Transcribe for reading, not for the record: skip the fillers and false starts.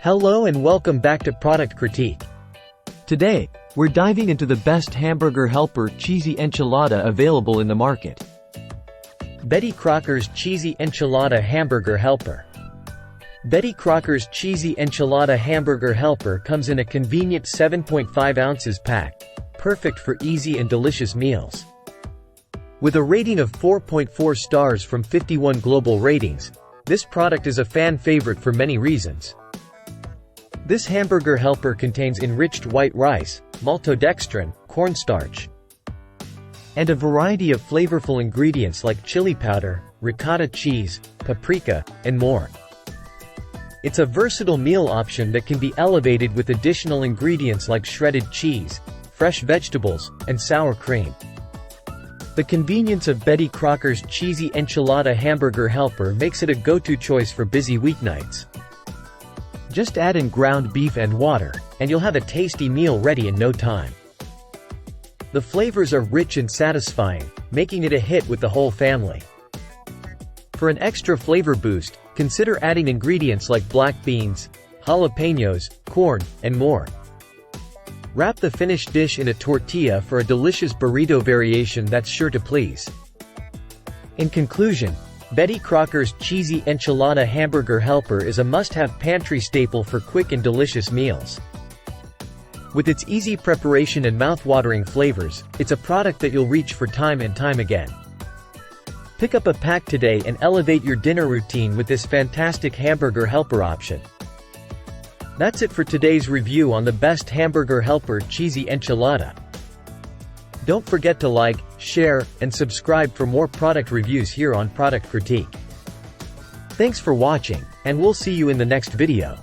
Hello and welcome back to Product Critique. Today, we're diving into the best Hamburger Helper Cheesy Enchilada available in the market. Betty Crocker's Cheesy Enchilada Hamburger Helper. Betty Crocker's Cheesy Enchilada Hamburger Helper comes in a convenient 7.5 ounces pack, perfect for easy and delicious meals. With a rating of 4.4 stars from 51 global ratings, this product is a fan favorite for many reasons. This hamburger helper contains enriched white rice, maltodextrin, cornstarch, and a variety of flavorful ingredients like chili powder, ricotta cheese, paprika, and more. It's a versatile meal option that can be elevated with additional ingredients like shredded cheese, fresh vegetables, and sour cream. The convenience of Betty Crocker's Cheesy Enchilada Hamburger Helper makes it a go-to choice for busy weeknights. Just add in ground beef and water, and you'll have a tasty meal ready in no time. The flavors are rich and satisfying, making it a hit with the whole family. For an extra flavor boost, consider adding ingredients like black beans, jalapenos, corn, and more. Wrap the finished dish in a tortilla for a delicious burrito variation that's sure to please. In conclusion, Betty Crocker's Cheesy Enchilada Hamburger Helper is a must-have pantry staple for quick and delicious meals. With its easy preparation and mouth-watering flavors, it's a product that you'll reach for time and time again. Pick up a pack today and elevate your dinner routine with this fantastic hamburger helper option. That's it for today's review on the best Hamburger Helper Cheesy Enchilada. Don't forget to like, share, and subscribe for more product reviews here on Product Critique. Thanks for watching, and we'll see you in the next video.